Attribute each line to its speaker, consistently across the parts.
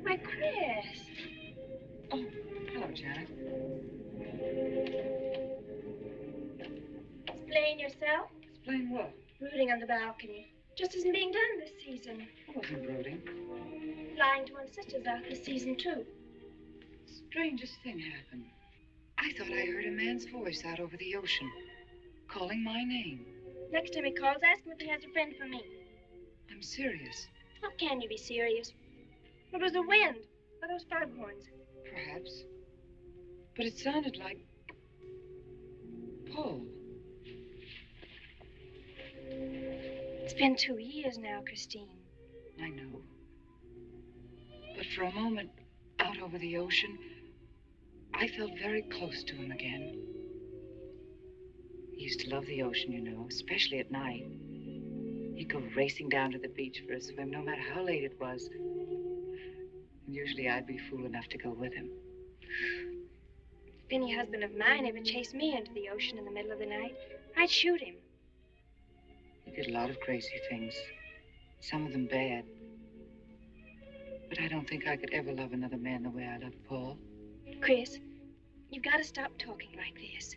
Speaker 1: Why, Chris.
Speaker 2: Oh, hello, Janet.
Speaker 1: Explain yourself.
Speaker 2: Explain what?
Speaker 1: Brooding on the balcony. Just isn't being done this season.
Speaker 2: I wasn't brooding.
Speaker 1: Flying to one's sister's out this season, too.
Speaker 2: Strangest thing happened. I thought I heard a man's voice out over the ocean, calling my name.
Speaker 1: Next time he calls, ask him if he has a friend for me.
Speaker 2: I'm serious.
Speaker 1: How can you be serious? It was the wind, or those foghorns.
Speaker 2: Perhaps. But it sounded like Paul.
Speaker 1: It's been 2 years now, Christine.
Speaker 2: I know. But for a moment, out over the ocean, I felt very close to him again. He used to love the ocean, you know, especially at night. He'd go racing down to the beach for a swim, no matter how late it was. And usually I'd be fool enough to go with him.
Speaker 1: If any husband of mine ever chased me into the ocean in the middle of the night, I'd shoot him.
Speaker 2: He did a lot of crazy things, some of them bad. But I don't think I could ever love another man the way I loved Paul.
Speaker 1: Chris, you've got to stop talking like this.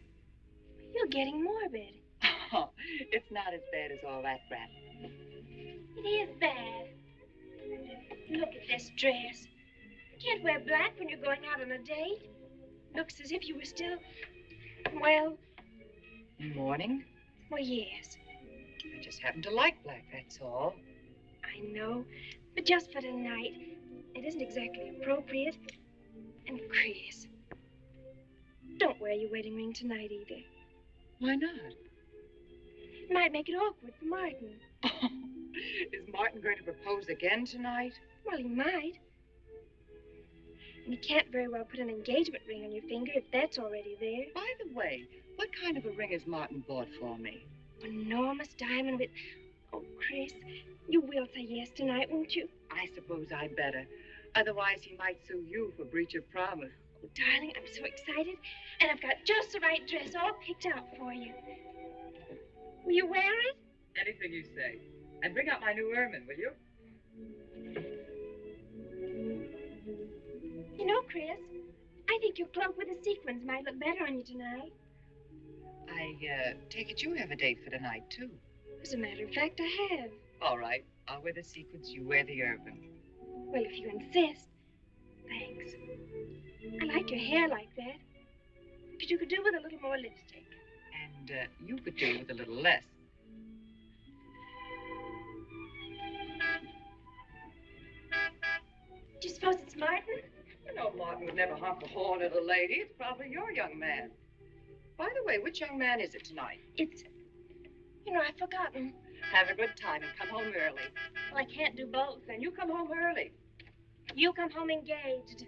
Speaker 1: You're getting morbid.
Speaker 2: Oh, it's not as bad as all that, Brat.
Speaker 1: It is bad. Look at this dress. You can't wear black when you're going out on a date. Looks as if you were still, well...
Speaker 2: In mourning?
Speaker 1: Well, yes.
Speaker 2: I just happen to like black, that's all.
Speaker 1: I know, but just for tonight, it isn't exactly appropriate. And Chris, don't wear your wedding ring tonight either.
Speaker 2: Why not?
Speaker 1: It might make it awkward for Martin.
Speaker 2: Is Martin going to propose again tonight?
Speaker 1: Well, he might. And he can't very well put an engagement ring on your finger if that's already there.
Speaker 2: By the way, what kind of a ring has Martin bought for me?
Speaker 1: An enormous diamond with... Oh, Chris, you will say yes tonight, won't you?
Speaker 2: I suppose I'd better. Otherwise, he might sue you for breach of promise.
Speaker 1: Oh, darling, I'm so excited. And I've got just the right dress all picked out for you. Will you wear it?
Speaker 2: Anything you say. And bring out my new ermine, will you?
Speaker 1: You know, Chris, I think your cloak with the sequins might look better on you tonight.
Speaker 2: I take it you have a date for tonight, too.
Speaker 1: As a matter of fact, I have.
Speaker 2: All right. I'll wear the sequins, you wear the ermine.
Speaker 1: Well, if you insist. Thanks. I like your hair like that. But you could do with a little more lipstick.
Speaker 2: And you could do with a little less.
Speaker 1: Do you suppose it's Martin?
Speaker 2: You know, Martin Martin would never honk the horn at a lady. It's probably your young man. By the way, which young man is it tonight?
Speaker 1: It's... You know, I've forgotten.
Speaker 2: Have a good time and come home early.
Speaker 1: Well, I can't do both.
Speaker 2: Then you come home early.
Speaker 1: You come home engaged.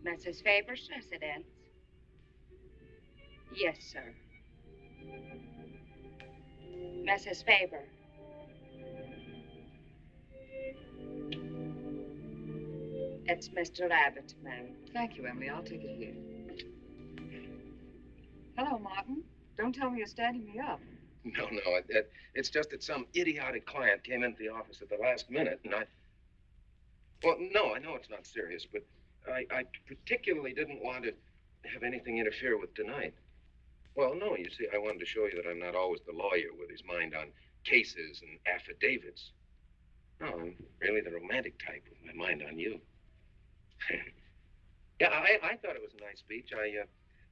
Speaker 3: Mrs. Faber's residence.
Speaker 2: Yes, sir.
Speaker 3: Mrs. Faber. It's Mr. Abbott, ma'am.
Speaker 2: Thank you, Emily. I'll take it here. Hello, Martin. Don't tell me you're standing me up.
Speaker 4: No, it's just that some idiotic client came into the office at the last minute, and well, no, I know it's not serious, but I particularly didn't want to have anything interfere with tonight. Well, no, you see, I wanted to show you that I'm not always the lawyer with his mind on cases and affidavits. No, I'm really the romantic type with my mind on you. Yeah, I thought it was a nice speech.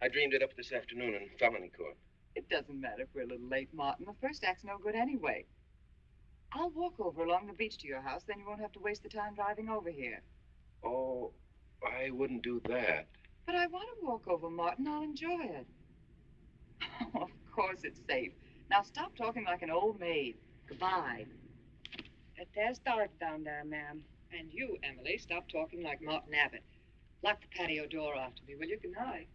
Speaker 4: I dreamed it up this afternoon in felony court.
Speaker 2: It doesn't matter if we're a little late, Martin. The first act's no good anyway. I'll walk over along the beach to your house, then you won't have to waste the time driving over here.
Speaker 4: Oh, I wouldn't do that.
Speaker 2: But I want to walk over, Martin. I'll enjoy it. Oh, of course it's safe. Now stop talking like an old maid. Goodbye.
Speaker 3: There's dark down there, ma'am.
Speaker 2: And you, Emily, stop talking like Martin Abbott. Lock the patio door after me, will you? Good night.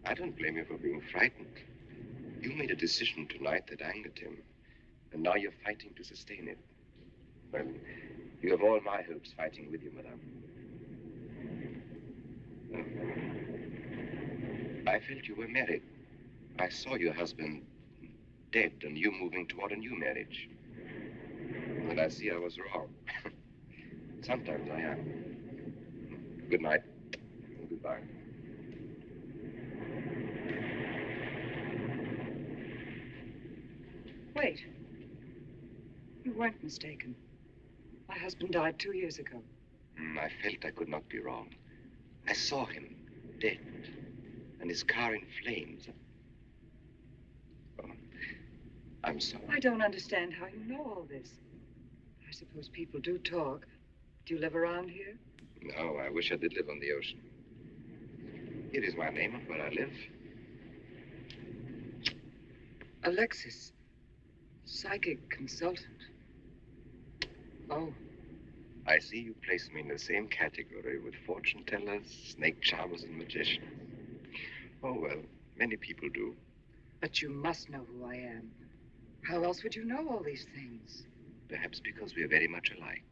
Speaker 4: I don't blame you for being frightened. You made a decision tonight that angered him, and now you're fighting to sustain it. Well, you have all my hopes fighting with you, madame. I felt you were married. I saw your husband dead and you moving toward a new marriage. And I see I was wrong. Sometimes I am. Good night. And goodbye.
Speaker 2: Wait. You weren't mistaken. My husband died 2 years ago.
Speaker 4: I felt I could not be wrong. I saw him, dead, and his car in flames. Oh, I'm sorry.
Speaker 2: I don't understand how you know all this. I suppose people do talk. Do you live around here?
Speaker 4: No, I wish I did live on the ocean. It is my name and where I live.
Speaker 2: Alexis, psychic consultant. Oh,
Speaker 4: I see you place me in the same category with fortune tellers, snake charmers, and magicians. Oh, well, many people do.
Speaker 2: but you must know who I am. How else would you know all these things?
Speaker 4: Perhaps because we are very much alike.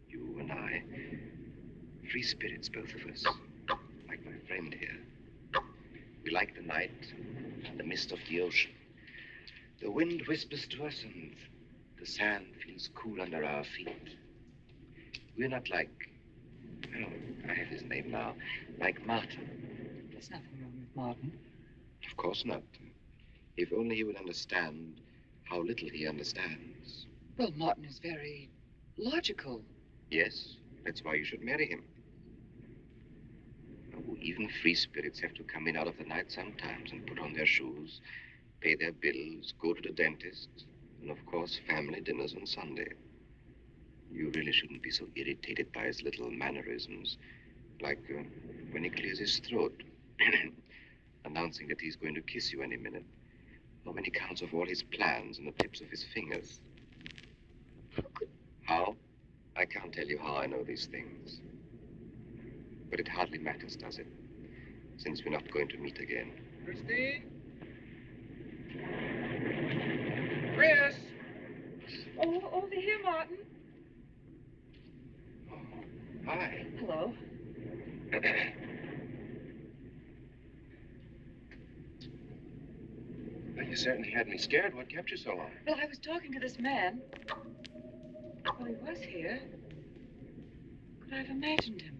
Speaker 4: You and I. Free spirits, both of us. Like my friend here. We like the night, the mist of the ocean. The wind whispers to us and the sand feels cool under our feet. We're not like, oh, I have his name now, like Martin.
Speaker 2: There's nothing wrong with Martin.
Speaker 4: Of course not. If only he would understand how little he understands.
Speaker 2: Well, Martin is very logical.
Speaker 4: Yes, that's why you should marry him. Oh, even free spirits have to come in out of the night sometimes and put on their shoes, pay their bills, go to the dentist, and of course, family dinners on Sunday. You really shouldn't be so irritated by his little mannerisms, like when he clears his throat, announcing that he's going to kiss you any minute, or when he counts off all his plans on the tips of his fingers. How? I can't tell you how I know these things. But it hardly matters, does it? Since we're not going to meet again.
Speaker 5: Christine? Chris!
Speaker 2: Oh, over here, Martin.
Speaker 4: Oh, hi.
Speaker 2: Hello.
Speaker 4: Well, you certainly had me scared. What kept you so long?
Speaker 2: Well, I was talking to this man. Well, he was here. Could I have imagined him?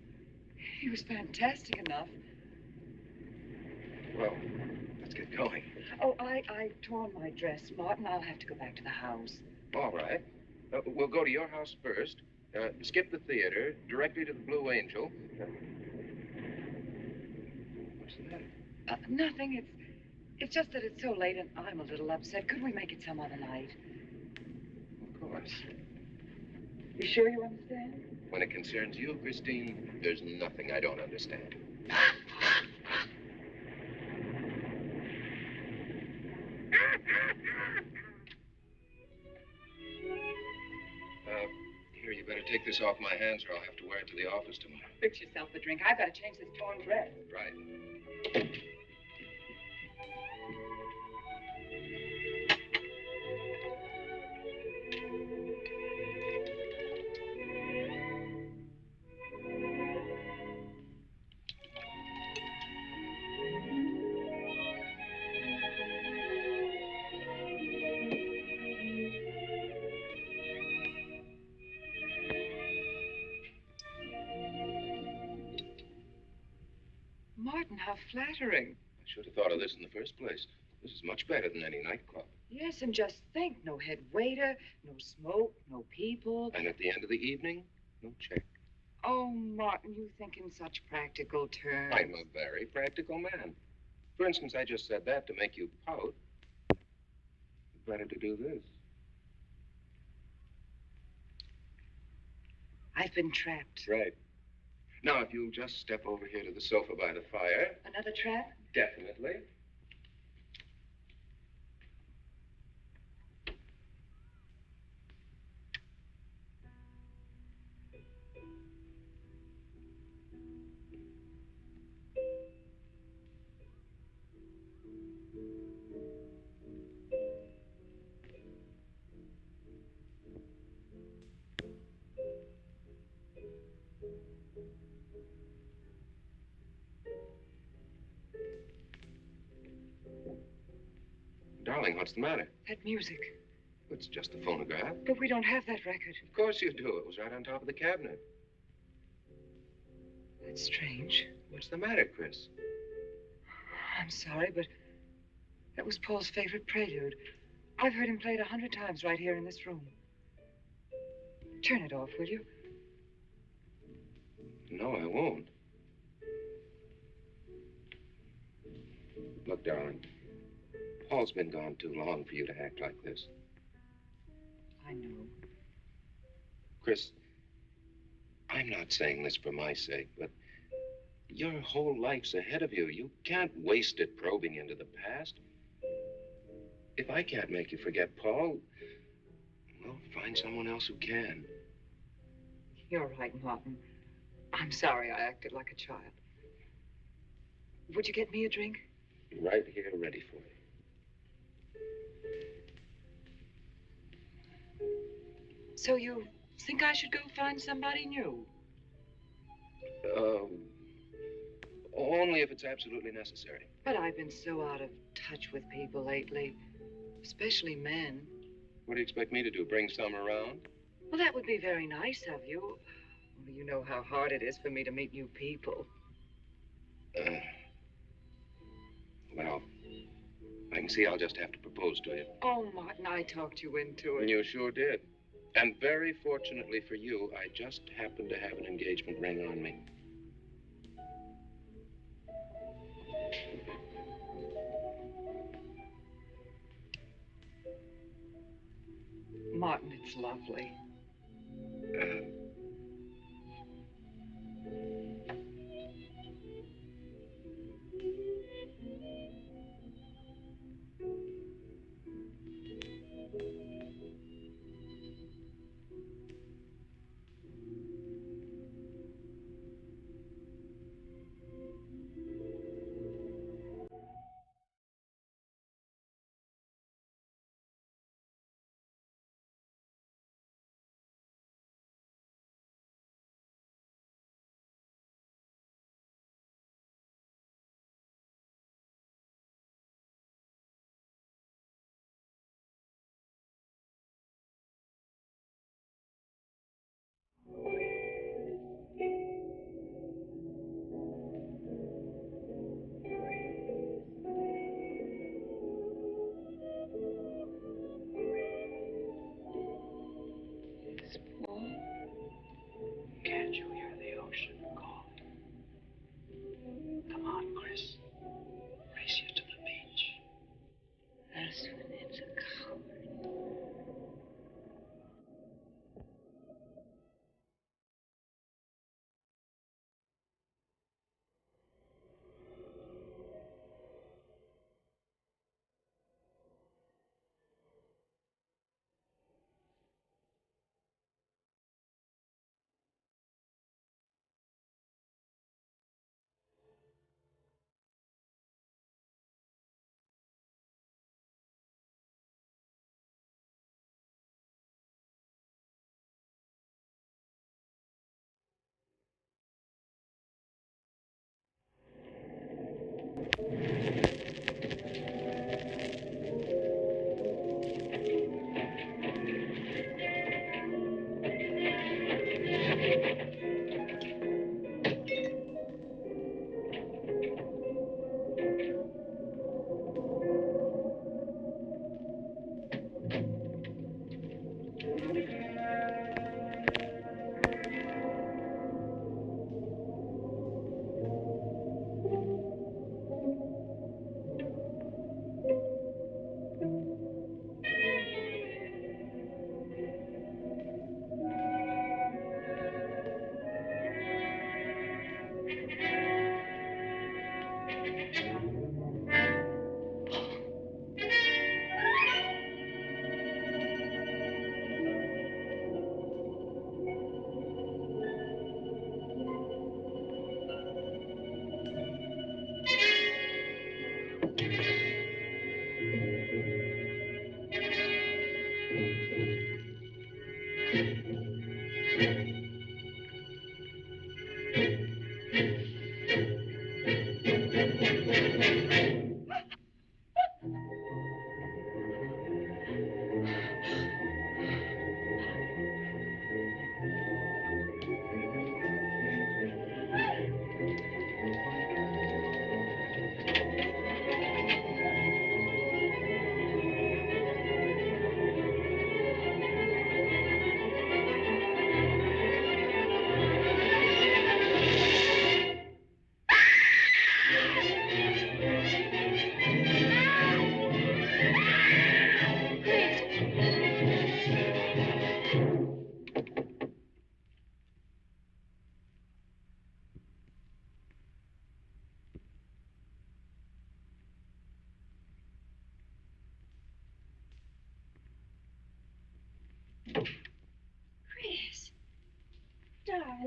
Speaker 2: He was fantastic enough.
Speaker 4: Well, let's get going.
Speaker 2: Oh, I torn my dress, Martin. I'll have to go back to the house.
Speaker 4: All right. We'll go to your house first, skip the theater, directly to the Blue Angel. What's the matter?
Speaker 2: Nothing. It's just that it's so late and I'm a little upset. Could we make it some other night?
Speaker 4: Of course.
Speaker 2: You sure you understand?
Speaker 4: When it concerns you, Christine, there's nothing I don't understand. Here, you better take this off my hands or I'll have to wear it to the office tomorrow.
Speaker 2: Fix yourself a drink. I've got to change this torn dress.
Speaker 4: Right.
Speaker 2: Martin, how flattering.
Speaker 4: I should have thought of this in the first place. This is much better than any nightclub.
Speaker 2: Yes, and just think, no head waiter, no smoke, no people.
Speaker 4: And at the end of the evening, no check.
Speaker 2: Oh, Martin, you think in such practical terms.
Speaker 4: I'm a very practical man. For instance, I just said that to make you pout. Better to do this.
Speaker 2: I've been trapped.
Speaker 4: Right. Now, if you'll just step over here to the sofa by the fire.
Speaker 2: Another trap?
Speaker 4: Definitely. Darling, what's the matter?
Speaker 2: That music.
Speaker 4: It's just a phonograph.
Speaker 2: But we don't have that record.
Speaker 4: Of course you do. It was right on top of the cabinet.
Speaker 2: That's strange.
Speaker 4: What's the matter, Chris?
Speaker 2: I'm sorry, but that was Paul's favorite prelude. I've heard him play it 100 times right here in this room. Turn it off, will you?
Speaker 4: No, I won't. Look, darling, Paul's been gone too long for you to act like this.
Speaker 2: I know.
Speaker 4: Chris, I'm not saying this for my sake, but your whole life's ahead of you. You can't waste it probing into the past. If I can't make you forget Paul, well, find someone else who can.
Speaker 2: You're right, Martin. I'm sorry I acted like a child. Would you get me a drink?
Speaker 4: Right here, ready for you.
Speaker 2: So you think I should go find somebody new?
Speaker 4: Only if it's absolutely necessary.
Speaker 2: But I've been so out of touch with people lately, especially men.
Speaker 4: What do you expect me to do, bring some around?
Speaker 2: Well, that would be very nice of you. Only you know how hard it is for me to meet new people.
Speaker 4: Well, I can see I'll just have to propose to you.
Speaker 2: Oh, Martin, I talked you into it.
Speaker 4: You sure did. And very fortunately for you, I just happened to have an engagement ring on me.
Speaker 2: Martin, it's lovely.
Speaker 4: Uh,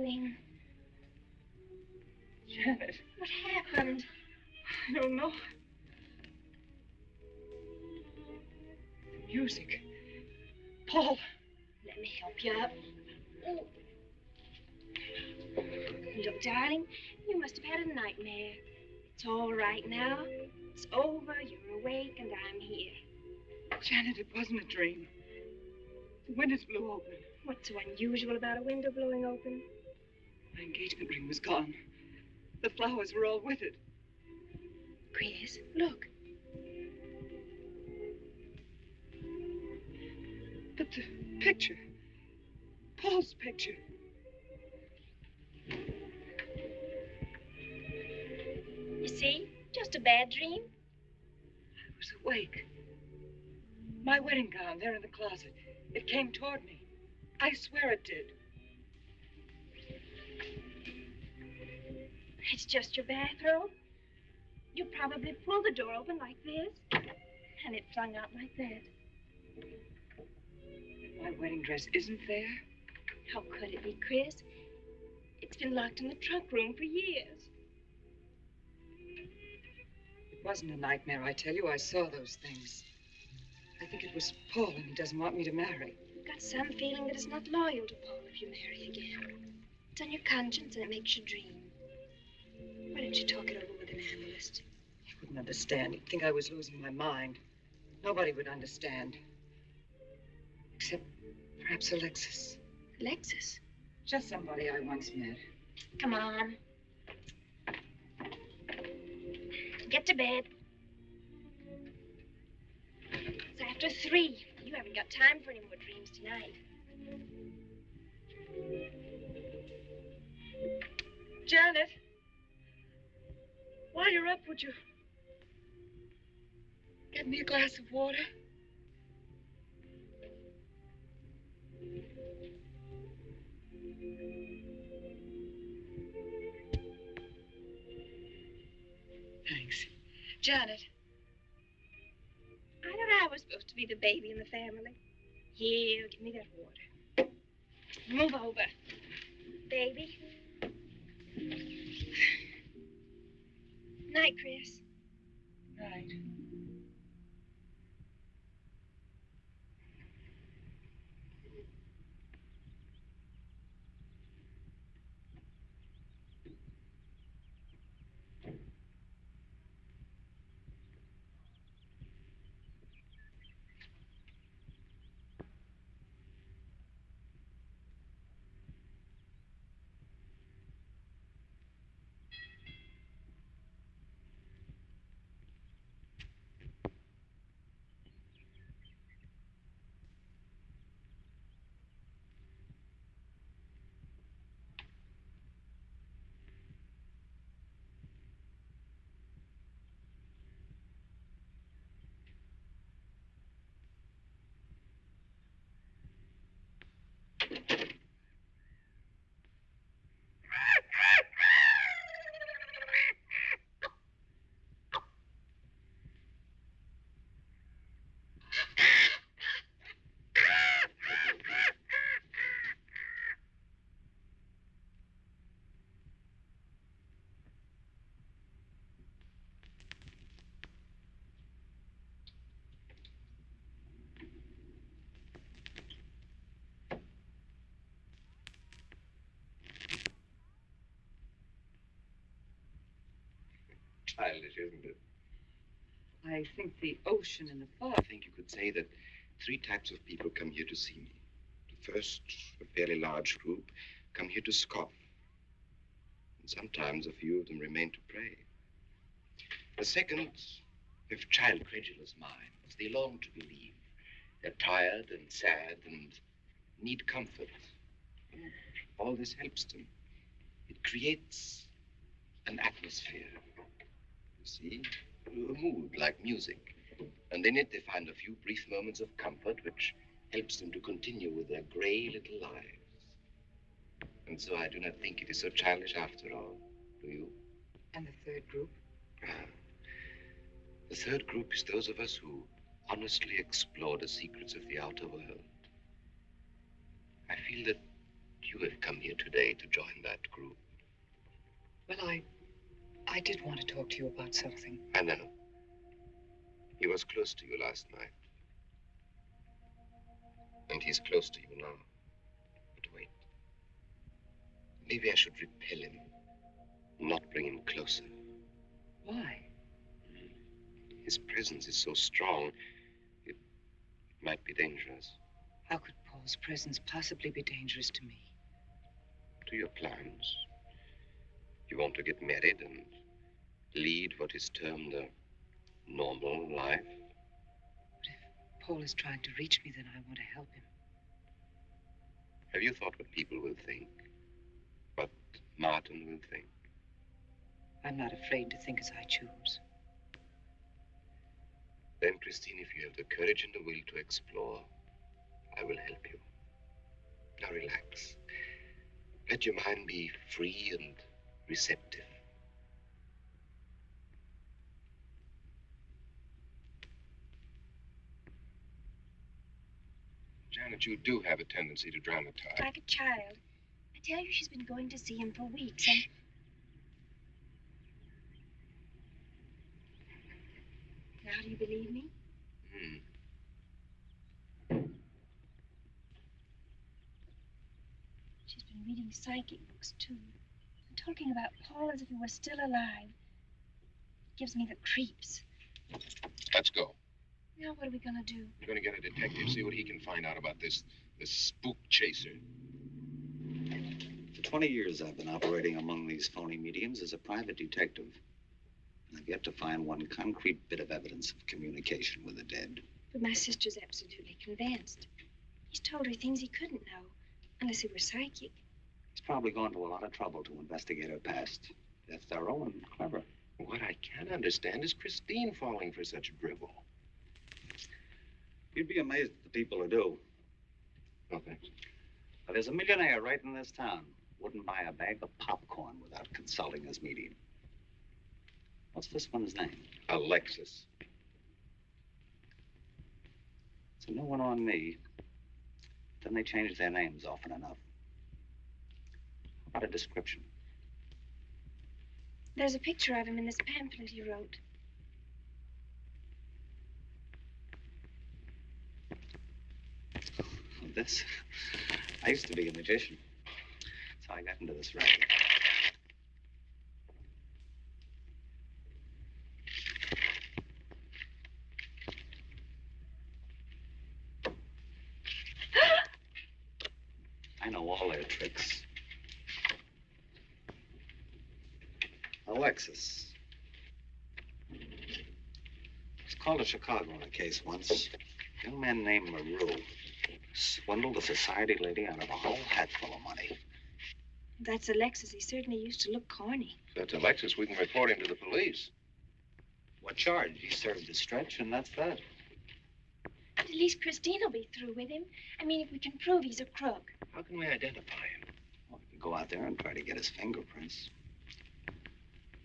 Speaker 1: darling.
Speaker 2: Janet,
Speaker 1: What happened?
Speaker 2: I don't know. The music. Paul.
Speaker 1: Let me help you up. Oh. Look, darling, you must have had a nightmare. It's all right now. It's over. You're awake, and I'm here.
Speaker 2: Janet, it wasn't a dream. The windows blew open.
Speaker 1: What's so unusual about a window blowing open?
Speaker 2: My engagement ring was gone. The flowers were all with it.
Speaker 1: Chris, look.
Speaker 2: But the picture. Paul's picture.
Speaker 1: You see? Just a bad dream.
Speaker 2: I was awake. My wedding gown there in the closet. It came toward me. I swear it did.
Speaker 1: It's just your bathrobe. You probably pulled the door open like this, and it flung out like that.
Speaker 2: My wedding dress isn't there.
Speaker 1: How could it be, Chris? It's been locked in the trunk room for years.
Speaker 2: It wasn't a nightmare, I tell you. I saw those things. I think it was Paul, and he doesn't want me to marry.
Speaker 1: You've got some feeling that it's not loyal to Paul if you marry again. It's on your conscience, and it makes you dream. Why don't you talk it over with an analyst?
Speaker 2: He wouldn't understand. He'd think I was losing my mind. Nobody would understand. Except perhaps Alexis.
Speaker 1: Alexis?
Speaker 2: Just somebody I once met.
Speaker 1: Come on. Get to bed. It's after 3. You haven't got time for any more dreams tonight.
Speaker 2: Janet! While you're up, would you get me a glass of water? Thanks. Janet.
Speaker 1: I thought I was supposed to be the baby in the family. Here, give me that water. Move over. Baby. Night, Chris.
Speaker 2: Night.
Speaker 4: Childish, isn't it?
Speaker 2: I think the ocean and the fog.
Speaker 4: I think you could say that 3 types of people come here to see me. The first, a fairly large group, come here to scoff. And sometimes a few of them remain to pray. The second have child credulous minds. They long to believe. They're tired and sad and need comfort. And all this helps them. It creates an atmosphere. You see? A mood like music. And in it they find a few brief moments of comfort which helps them to continue with their gray little lives. And so I do not think it is so childish after all. Do you?
Speaker 2: And the third group?
Speaker 4: The third group is those of us who honestly explore the secrets of the outer world. I feel that you you have come here today to join that group?
Speaker 2: Well, I did want to talk to you about something.
Speaker 4: I know. He was close to you last night. And he's close to you now. But wait. Maybe I should repel him, not bring him closer.
Speaker 2: Why?
Speaker 4: His presence is so strong, it might be dangerous.
Speaker 2: How could Paul's presence possibly be dangerous to me?
Speaker 4: To your plans. You want to get married and lead what is termed a normal life.
Speaker 2: But if Paul is trying to reach me, then I want to help him.
Speaker 4: Have you thought what people will think? What Martin will think?
Speaker 2: I'm not afraid to think as I choose.
Speaker 4: Then, Christine, if you have the courage and the will to explore, I will help you. Now relax. Let your mind be free and receptive. Janet, you do have a tendency to dramatize.
Speaker 1: Like a child. I tell you, she's been going to see him for weeks, and... Now, do you believe me? She's been reading psychic books, too. And talking about Paul as if he were still alive. It gives me the creeps.
Speaker 4: Let's go.
Speaker 1: Now, what are we gonna do?
Speaker 4: We're going to get a detective, see what he can find out about this spook chaser.
Speaker 6: For 20 years, I've been operating among these phony mediums as a private detective. And I've yet to find one concrete bit of evidence of communication with the dead.
Speaker 1: But my sister's absolutely convinced. He's told her things he couldn't know, unless he were psychic.
Speaker 6: He's probably gone to a lot of trouble to investigate her past. They're thorough and clever.
Speaker 4: What I can't understand is Christine falling for such drivel.
Speaker 6: You'd be amazed at the people who do.
Speaker 4: No, thanks.
Speaker 6: Now, there's a millionaire right in this town. Wouldn't buy a bag of popcorn without consulting his medium. What's this one's name?
Speaker 4: Alexis.
Speaker 6: It's a new one on me. Then they change their names often enough. How about a description?
Speaker 1: There's a picture of him in this pamphlet he wrote.
Speaker 6: This? I used to be a magician. That's how I got into this racket. I know all their tricks. Alexis. It's called a Chicago in a case once. A young man named Maru swindled a society lady out of a whole hatful of money.
Speaker 1: That's Alexis. He certainly used to look corny.
Speaker 4: If that's Alexis, we can report him to the police.
Speaker 6: What charge? He served his stretch, and that's that.
Speaker 1: But at least Christine will be through with him. I mean, if we can prove he's a crook.
Speaker 4: How can we identify him?
Speaker 6: Well, we could go out there and try to get his fingerprints.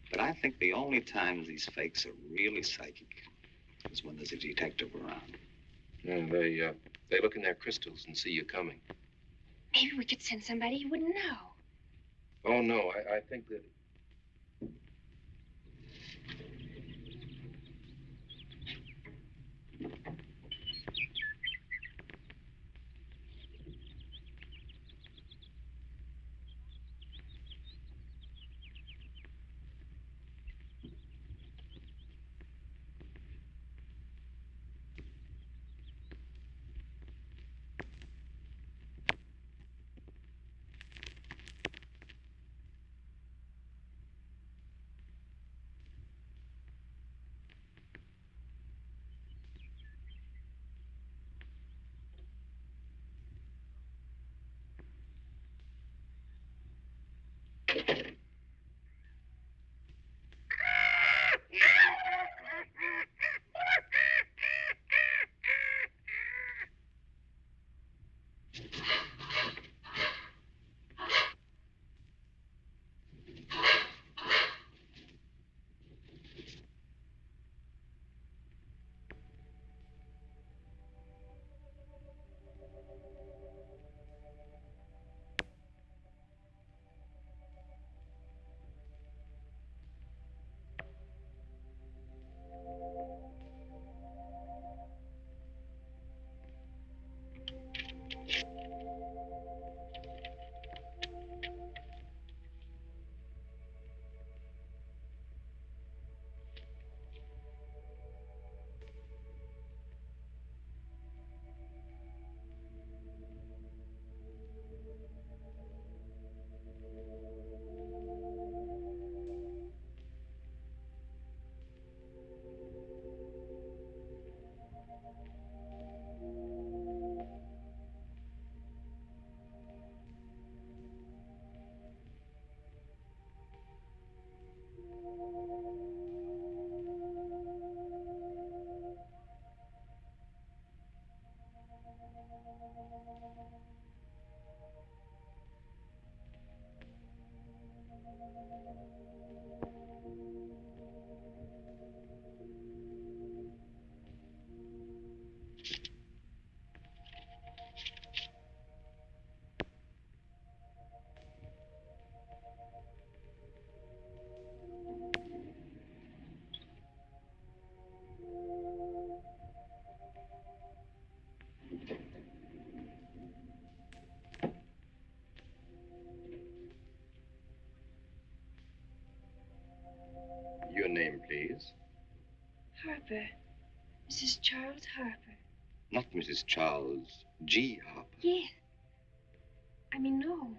Speaker 6: But I think the only times these fakes are really psychic is when there's a detective around.
Speaker 4: Yeah, they look in their crystals and see you coming.
Speaker 1: Maybe we could send somebody who wouldn't know.
Speaker 4: Oh, no, I think that...
Speaker 1: Harper. Mrs. Charles Harper.
Speaker 4: Not Mrs. Charles G. Harper.
Speaker 1: Yes. I mean, no.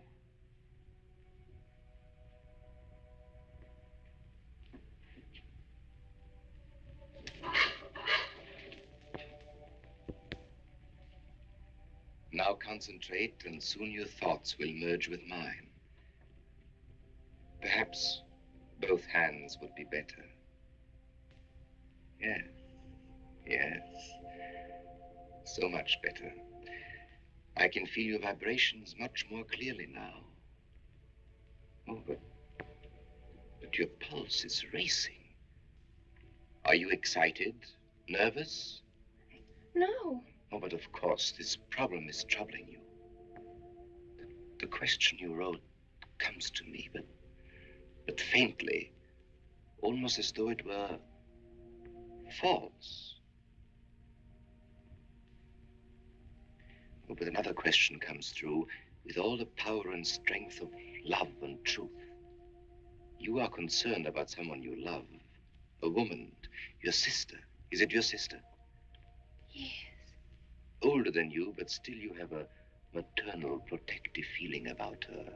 Speaker 4: Now concentrate, and soon your thoughts will merge with mine. Perhaps both hands would be better. Yes, yes. So much better. I can feel your vibrations much more clearly now. Oh, but your pulse is racing. Are you excited? Nervous?
Speaker 1: No.
Speaker 4: Oh, but of course, this problem is troubling you. The question you wrote comes to me, but faintly, almost as though it were false. Oh, but another question comes through with all the power and strength of love and truth. You are concerned about someone you love, a woman, your sister. Is it your sister?
Speaker 1: Yes.
Speaker 4: Older than you, but still you have a maternal, protective feeling about her.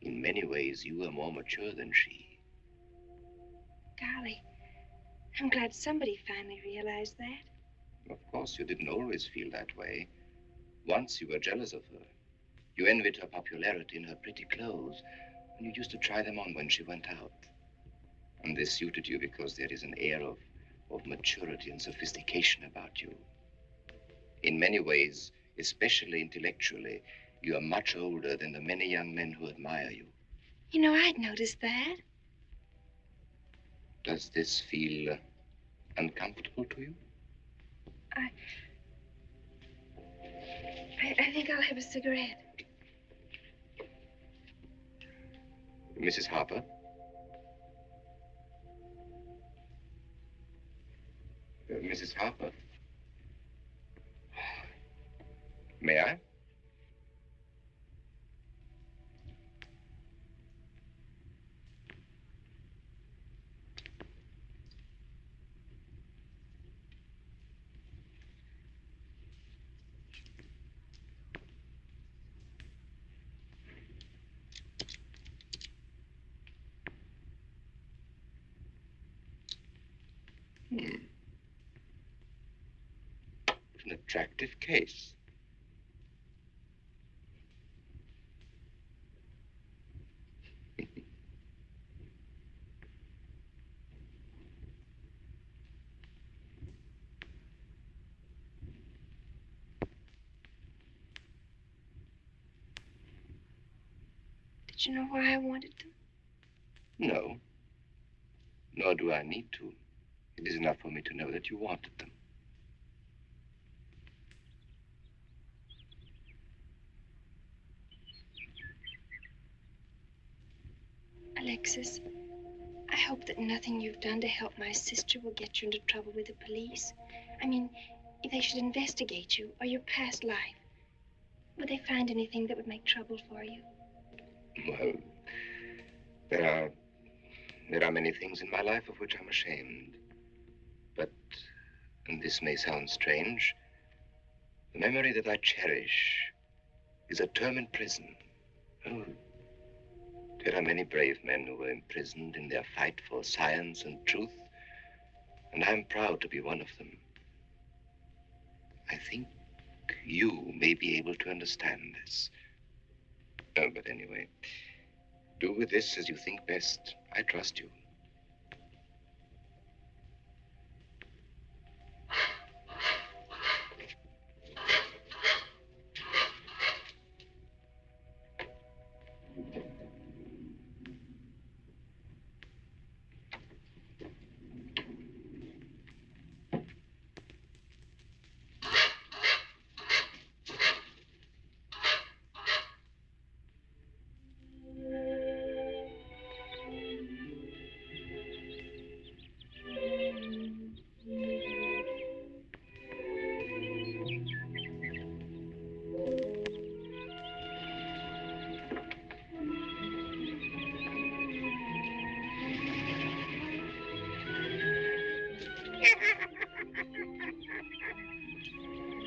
Speaker 4: In many ways, you are more mature than she.
Speaker 1: Golly, I'm glad somebody finally realized that.
Speaker 4: Of course, you didn't always feel that way. Once you were jealous of her. You envied her popularity in her pretty clothes, and you used to try them on when she went out. And this suited you because there is an air of maturity and sophistication about you. In many ways, especially intellectually, you are much older than the many young men who admire you.
Speaker 1: You know, I'd noticed that.
Speaker 4: Does this feel uncomfortable to you?
Speaker 1: I think I'll have a cigarette.
Speaker 4: Mrs. Harper? Mrs. Harper? May I? An attractive case.
Speaker 1: Did you know why I wanted to?
Speaker 4: No. Nor do I need to. It is enough for me to know that you wanted them.
Speaker 1: Alexis, I hope that nothing you've done to help my sister will get you into trouble with the police. I mean, if they should investigate you or your past life, would they find anything that would make trouble for you?
Speaker 4: Well, there are many things in my life of which I'm ashamed. But, and this may sound strange, the memory that I cherish is a term in prison. Oh, there are many brave men who were imprisoned in their fight for science and truth, and I'm proud to be one of them. I think you may be able to understand this. Oh, but anyway, do with this as you think best. I trust you.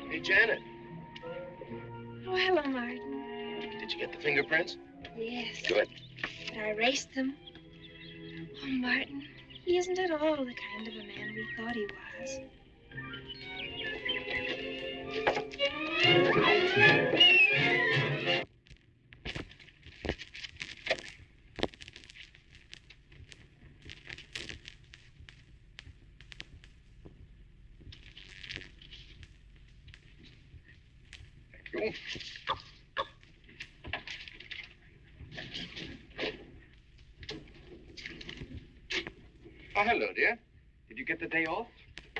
Speaker 4: Hey, Janet,
Speaker 1: Oh, hello, Martin.
Speaker 4: did you get the fingerprints?
Speaker 1: Yes.
Speaker 4: Good.
Speaker 1: But I erased them. Oh, Martin, he isn't at all the kind of a man we thought he was.
Speaker 4: Thank you. Oh, hello, dear. Did you get the day off?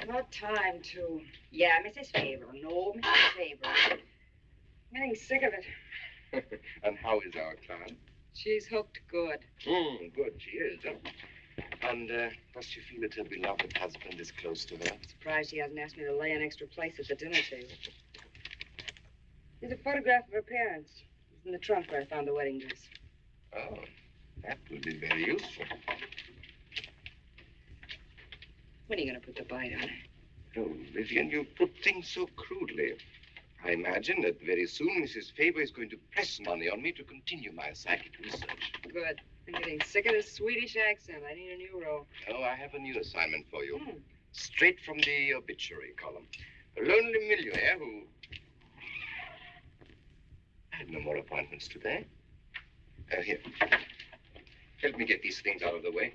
Speaker 3: What time to? Yeah, Mrs. Faber. No, Mrs. Faber. Getting sick of it.
Speaker 4: And how is our client?
Speaker 3: She's hooked good.
Speaker 4: Good, she is. And does she feel that her beloved husband is close to her?
Speaker 3: Surprised she hasn't asked me to lay an extra place at the dinner table. Here's a photograph of her parents. It's in the trunk where I found the wedding dress.
Speaker 4: Oh, that would be very useful.
Speaker 3: When are you going to put the bite on her?
Speaker 4: Oh, Vivian, you put things so crudely. I imagine that very soon Mrs. Faber is going to press money on me to continue my psychic research.
Speaker 3: Good. I'm getting sick of this Swedish accent. I need a new role.
Speaker 4: Oh, I have a new assignment for you. Straight from the obituary column. A lonely millionaire who... I had no more appointments today. Here. Help me get these things out of the way.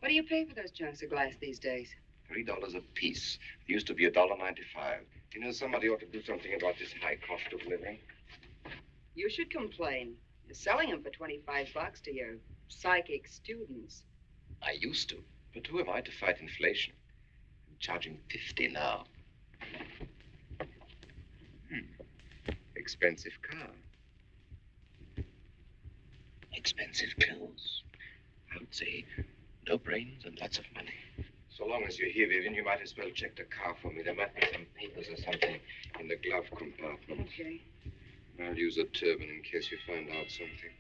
Speaker 3: What do you pay for those chunks of glass these days?
Speaker 4: $3 a piece. It used to be $1.95. You know, somebody ought to do something about this high cost of living.
Speaker 3: You should complain. You're selling them for 25 bucks to your psychic students.
Speaker 4: I used to. But who am I to fight inflation? I'm charging 50 now. Expensive car. Expensive clothes. I would say no brains and lots of money. So long as you're here, Vivian, you might as well check the car for me. There might be some papers or something in the glove compartment.
Speaker 3: Okay.
Speaker 4: I'll use a turban in case you find out something.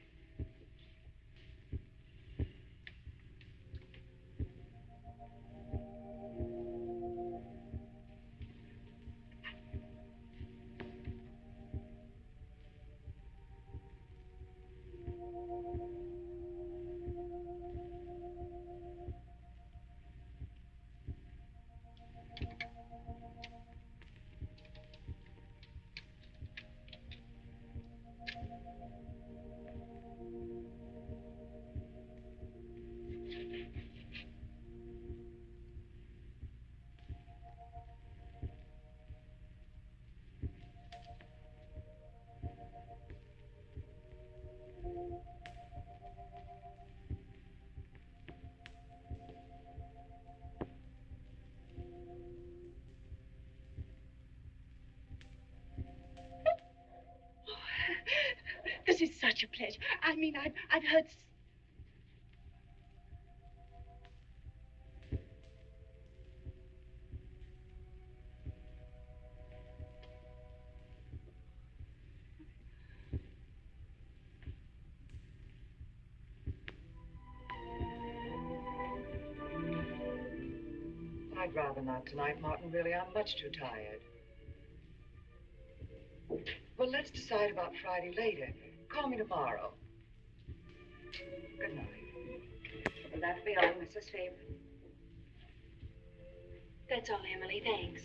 Speaker 1: This is such a pleasure. I mean, I've heard...
Speaker 2: I'd rather not tonight, Martin. Really, I'm much too tired. Well, let's decide about Friday later. Call me tomorrow. Good night.
Speaker 3: Will that be all, Mrs. Faber?
Speaker 1: That's all, Emily. Thanks.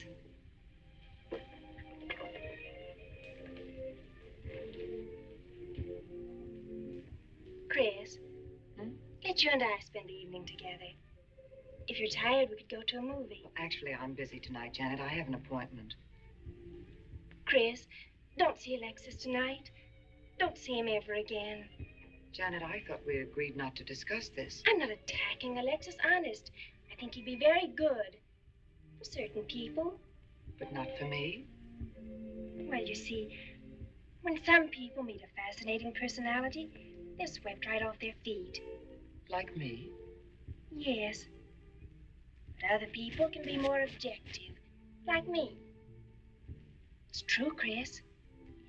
Speaker 1: Chris, let you and I spend the evening together. If you're tired, we could go to a movie.
Speaker 2: Well, actually, I'm busy tonight, Janet. I have an appointment.
Speaker 1: Chris, don't see Alexis tonight. Don't see him ever again.
Speaker 2: Janet, I thought we agreed not to discuss this.
Speaker 1: I'm not attacking Alexis, honest. I think he'd be very good for certain people.
Speaker 2: But not for me?
Speaker 1: Well, you see, when some people meet a fascinating personality, they're swept right off their feet.
Speaker 2: Like me?
Speaker 1: Yes. But other people can be more objective, like me. It's true, Chris.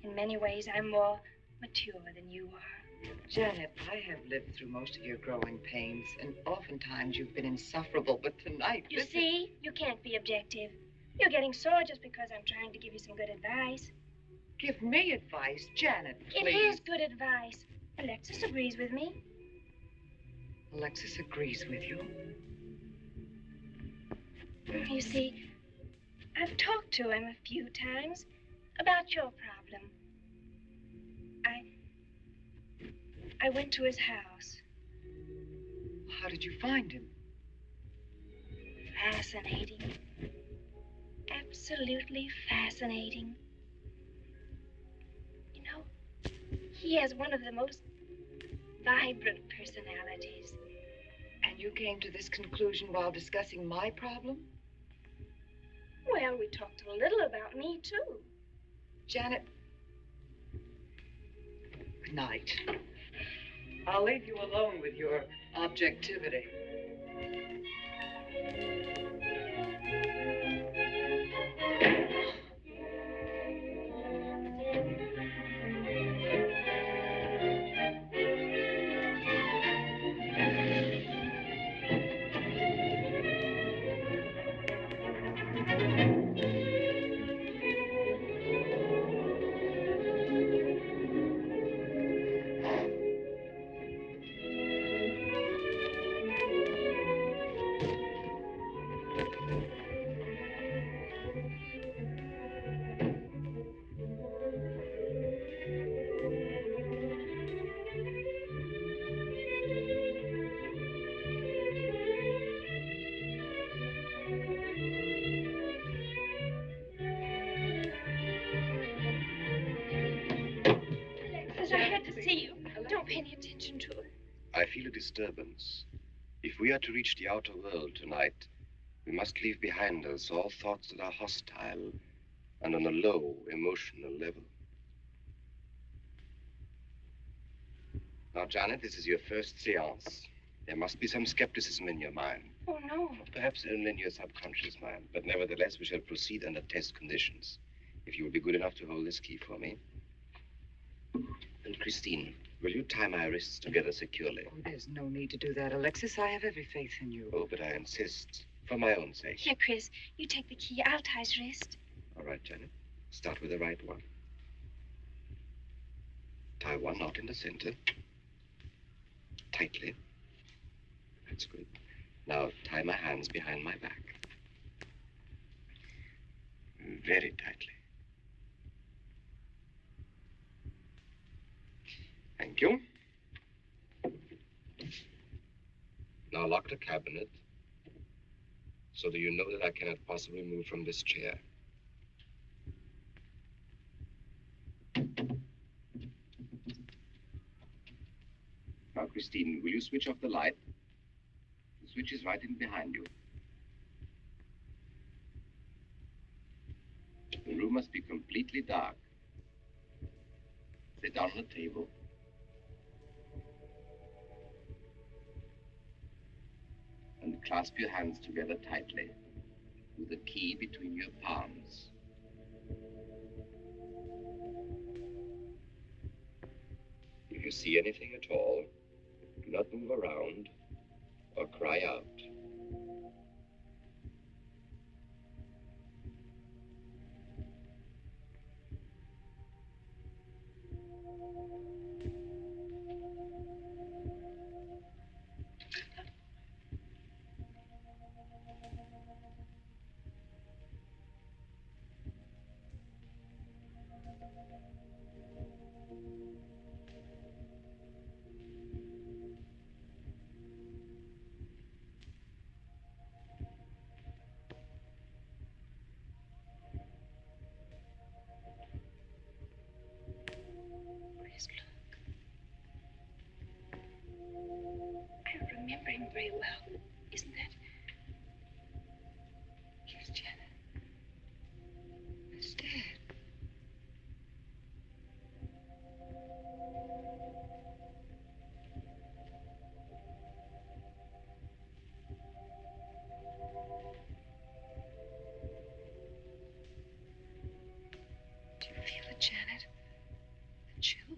Speaker 1: In many ways, I'm more mature than you are.
Speaker 2: Janet, I have lived through most of your growing pains, and oftentimes you've been insufferable, but tonight...
Speaker 1: You see, you can't be objective. You're getting sore just because I'm trying to give you some good advice.
Speaker 2: Give me advice, Janet,
Speaker 1: It
Speaker 2: please.
Speaker 1: is good advice. Alexis agrees with me.
Speaker 2: Alexis agrees with you.
Speaker 1: You see, I've talked to him a few times about your problem. I went to his house.
Speaker 2: How did you find him?
Speaker 1: Fascinating. Absolutely fascinating. You know, he has one of the most vibrant personalities.
Speaker 2: And you came to this conclusion while discussing my problem?
Speaker 1: Well, we talked a little about me, too.
Speaker 2: Janet, good night. I'll leave you alone with your objectivity.
Speaker 1: Alexis, I had to see you. Don't pay any attention to it.
Speaker 4: I feel a disturbance. If we are to reach the outer world tonight, we must leave behind us all thoughts that are hostile and on a low emotional level. Now, Janet, this is your first seance. There must be some skepticism in your mind.
Speaker 1: Oh, no.
Speaker 4: Perhaps only in your subconscious mind, but nevertheless, we shall proceed under test conditions. If you will be good enough to hold this key for me. And Christine, will you tie my wrists together securely?
Speaker 2: Oh, there's no need to do that, Alexis. I have every faith in you.
Speaker 4: Oh, but I insist, for my own sake.
Speaker 1: Here, Chris, you take the key. I'll tie his wrist.
Speaker 4: All right, Janet. Start with the right one. Tie one knot in the center. Tightly. That's good. Now tie my hands behind my back. Very tightly. Thank you. Now lock the cabinet so that you know that I cannot possibly move from this chair. Now, Christine, will you switch off the light? The switch is right in behind you. The room must be completely dark. Sit down on the table. And clasp your hands together tightly with the key between your palms. If you see anything at all, do not move around or cry out.
Speaker 1: Chris, look. I don't remember him very well. Isn't that? Yes, Janet. It's Dad. Do you feel it, Janet? The chill?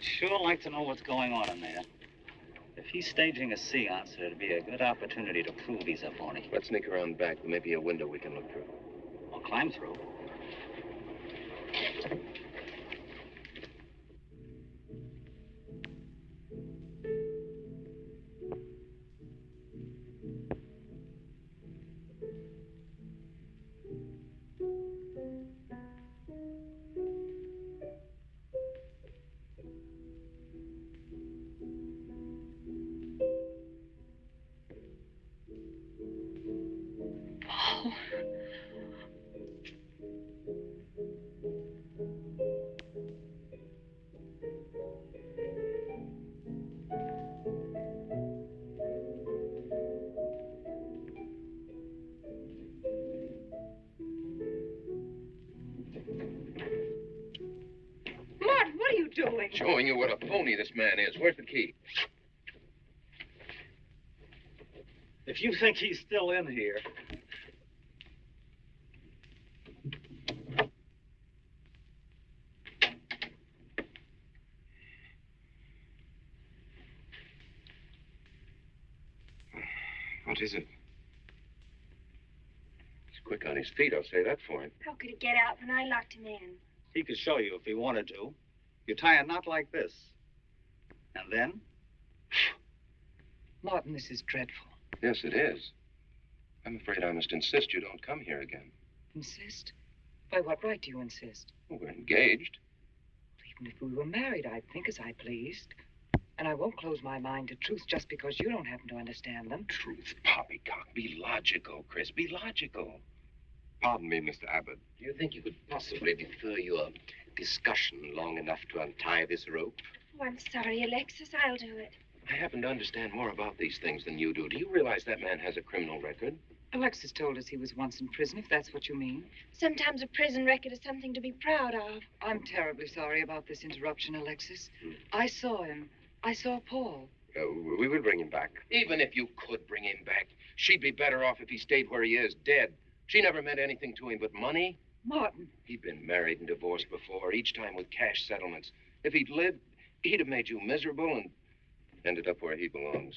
Speaker 6: sure like to know what's going on in there. If he's staging a seance, it'd be a good opportunity to prove he's a phony.
Speaker 4: Let's sneak around back. There may be a window we can look through.
Speaker 6: Or climb through.
Speaker 3: Martin, what are you doing?
Speaker 4: Showing you what a phony this man is. Where's the key?
Speaker 6: If you think he's still in here.
Speaker 4: What is it? He's quick on his feet, I'll say that for him.
Speaker 1: How could he get out when I locked him in?
Speaker 6: He could show you if he wanted to. You tie a knot like this. And then?
Speaker 2: Martin, this is dreadful.
Speaker 4: Yes, it is. I'm afraid I must insist you don't come here again.
Speaker 2: Insist? By what right do you insist?
Speaker 4: Well, we're engaged.
Speaker 2: Even if we were married, I'd think as I pleased. And I won't close my mind to truth just because you don't happen to understand them.
Speaker 4: Truth, poppycock. Be logical, Chris. Be logical.
Speaker 7: Pardon me, Mr. Abbott. Do you think you could possibly defer your discussion long enough to untie this rope?
Speaker 1: Oh, I'm sorry, Alexis. I'll do it.
Speaker 4: I happen to understand more about these things than you do. Do you realize that man has a criminal record?
Speaker 2: Alexis told us he was once in prison, if that's what you mean.
Speaker 1: Sometimes a prison record is something to be proud of.
Speaker 2: I'm terribly sorry about this interruption, Alexis. I saw him. I saw Paul.
Speaker 7: We will bring him back.
Speaker 4: Even if you could bring him back, she'd be better off if he stayed where he is, dead. She never meant anything to him but money.
Speaker 2: Martin.
Speaker 4: He'd been married and divorced before, each time with cash settlements. If he'd lived, he'd have made you miserable and ended up where he belongs,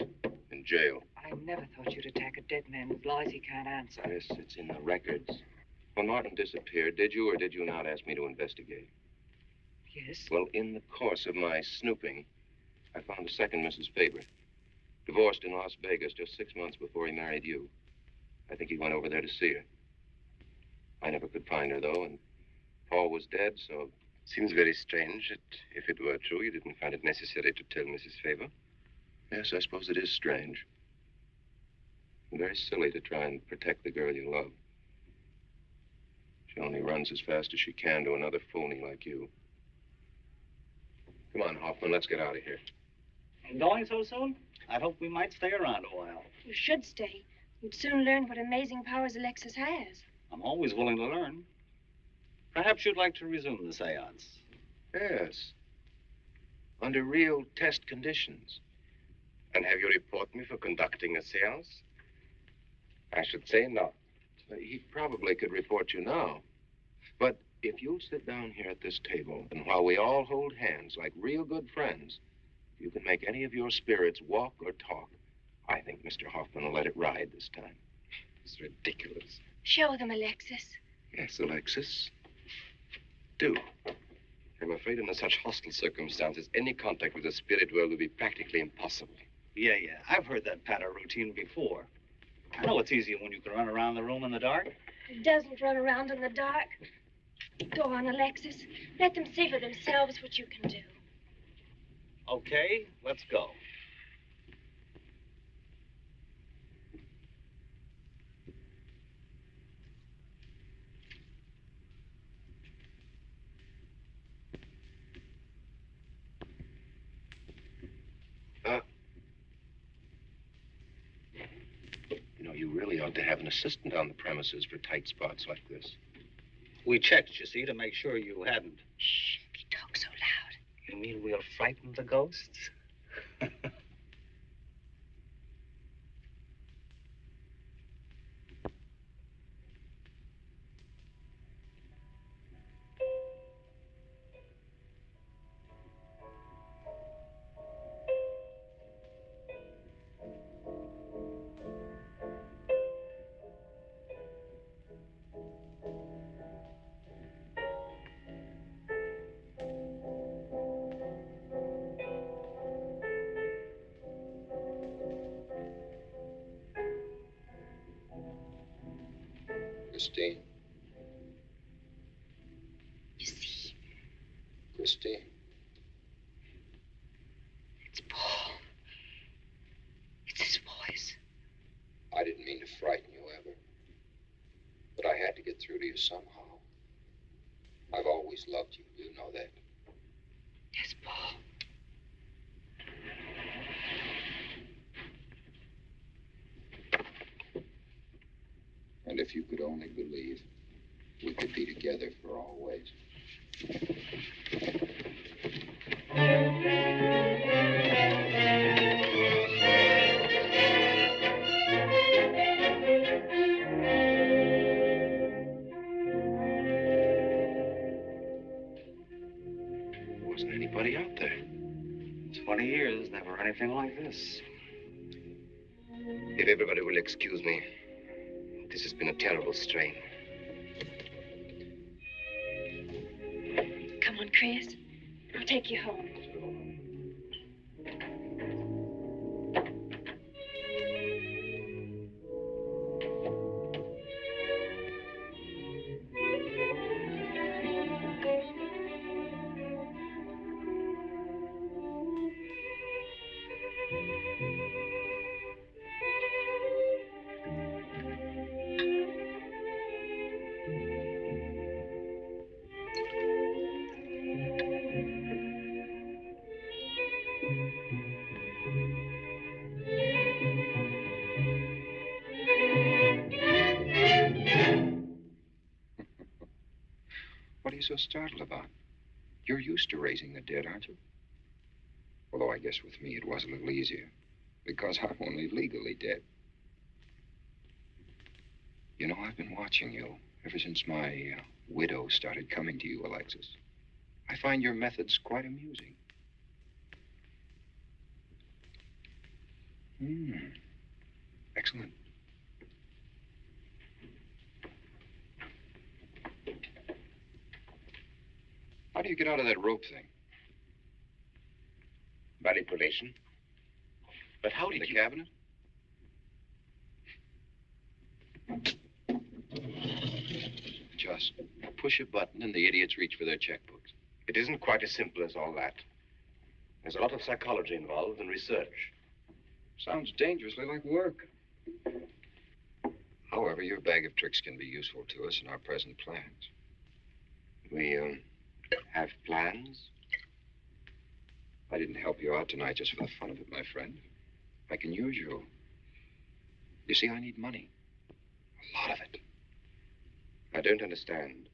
Speaker 4: in jail.
Speaker 2: I never thought you'd attack a dead man with lies he can't answer.
Speaker 4: Yes, it's in the records. When Martin disappeared, did you or did you not ask me to investigate?
Speaker 2: Yes?
Speaker 4: Well, in the course of my snooping, I found a second Mrs. Faber, divorced in Las Vegas just 6 months before he married you. I think he went over there to see her. I never could find her, though, and Paul was dead, so...
Speaker 7: Seems very strange that if it were true, you didn't find it necessary to tell Mrs. Faber.
Speaker 4: Yes, I suppose it is strange. And very silly to try and protect the girl you love. She only runs as fast as she can to another phony like you. Come on, Hoffman, let's get out of here.
Speaker 6: Going so soon? I hope we might stay around a while.
Speaker 1: You should stay. You'd soon learn what amazing powers Alexis has.
Speaker 6: I'm always willing to learn. Perhaps you'd like to resume the seance.
Speaker 4: Yes. Under real test conditions.
Speaker 7: And have you report me for conducting a seance? I should say not.
Speaker 4: He probably could report you now. But if you'll sit down here at this table, and while we all hold hands like real good friends, you can make any of your spirits walk or talk, I think Mr. Hoffman will let it ride this time.
Speaker 7: It's ridiculous.
Speaker 1: Show them, Alexis.
Speaker 4: Yes, Alexis. Do.
Speaker 7: I'm afraid under such hostile circumstances, any contact with the spirit world would be practically impossible.
Speaker 6: Yeah. I've heard that patter routine before. I know it's easier when you can run around the room in the dark.
Speaker 1: It doesn't run around in the dark. Go on, Alexis. Let them see for themselves what you can do.
Speaker 6: Okay, let's go.
Speaker 4: You really ought to have an assistant on the premises for tight spots like this.
Speaker 6: We checked, you see, to make sure you hadn't.
Speaker 1: Shh, he talks so loud.
Speaker 6: You mean we'll frighten the ghosts?
Speaker 7: Christine.
Speaker 1: You see,
Speaker 7: Christine.
Speaker 1: it's Paul. It's his voice.
Speaker 7: I didn't mean to frighten you ever. But I had to get through to you somehow. I've always loved you. You know that.
Speaker 1: Yes, Paul.
Speaker 7: And if you could only believe, we could be together for always.
Speaker 4: There wasn't anybody out there.
Speaker 6: 20 years, never anything like this.
Speaker 7: If everybody will excuse me, this has been a terrible strain.
Speaker 1: Come on, Chris. I'll take you home.
Speaker 4: What are you so startled about? You're used to raising the dead, aren't you? Although I guess with me it was a little easier, because I'm only legally dead. You know, I've been watching you ever since my widow started coming to you, Alexis. I find your methods quite amusing. Excellent. How do you get out of that rope thing?
Speaker 7: Manipulation. But how did
Speaker 4: The
Speaker 7: you...
Speaker 4: cabinet? Just push a button and the idiots reach for their checkbooks.
Speaker 7: It isn't quite as simple as all that. There's a lot of psychology involved and research.
Speaker 4: Sounds dangerously like work. However, your bag of tricks can be useful to us in our present plans.
Speaker 7: We, have plans?
Speaker 4: I didn't help you out tonight just for the fun of it, my friend. I can use you. You see, I need money. A lot of it.
Speaker 7: I don't understand.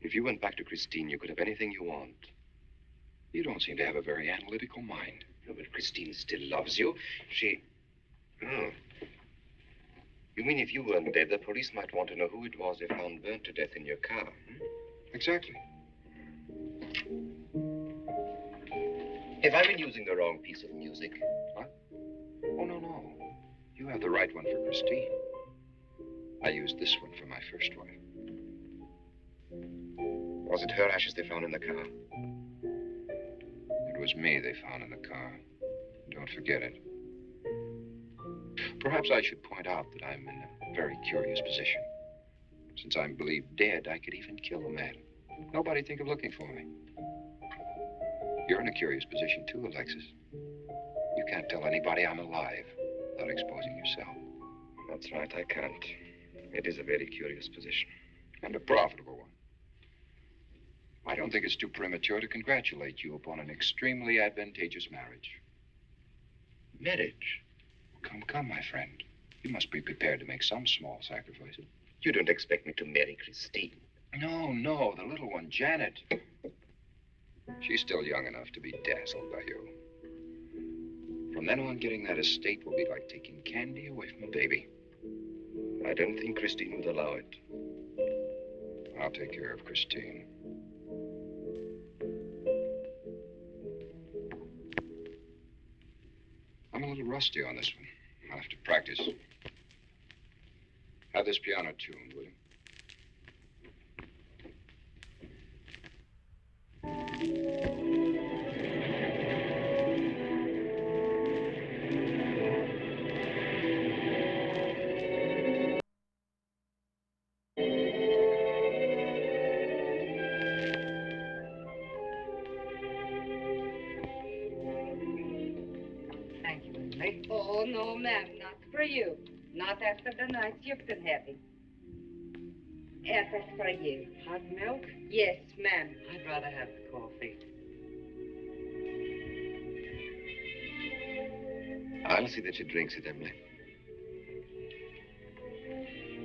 Speaker 7: If you went back to Christine, you could have anything you want.
Speaker 4: You don't seem to have a very analytical mind.
Speaker 7: No, but Christine still loves you. She... Oh. You mean if you weren't dead, the police might want to know who it was they found burnt to death in your car?
Speaker 4: Exactly.
Speaker 7: Have I been using the wrong piece of music?
Speaker 4: What? Oh, no. You have the right one for Christine. I used this one for my first wife.
Speaker 7: Was it her ashes they found in the car?
Speaker 4: It was me they found in the car. Don't forget it. Perhaps I should point out that I'm in a very curious position. Since I'm believed dead, I could even kill a man. Nobody'd think of looking for me. You're in a curious position, too, Alexis. You can't tell anybody I'm alive without exposing yourself.
Speaker 7: That's right, I can't. It is a very curious position.
Speaker 4: And a profitable one. I don't think it's too premature to congratulate you upon an extremely advantageous marriage.
Speaker 7: Marriage?
Speaker 4: Come, my friend. You must be prepared to make some small sacrifices.
Speaker 7: You don't expect me to marry Christine?
Speaker 4: No, the little one, Janet. She's still young enough to be dazzled by you. From then on, getting that estate will be like taking candy away from a baby.
Speaker 7: I don't think Christine would allow it.
Speaker 4: I'll take care of Christine. I'm a little rusty on this one. I'll have to practice. Have this piano tuned, will you?
Speaker 3: Oh, no, ma'am, not for you. Not after the night you've been having. Yes, that's for you.
Speaker 2: Hot milk?
Speaker 3: Yes, ma'am.
Speaker 2: I'd rather have the coffee.
Speaker 7: I'll see that she drinks it, Emily.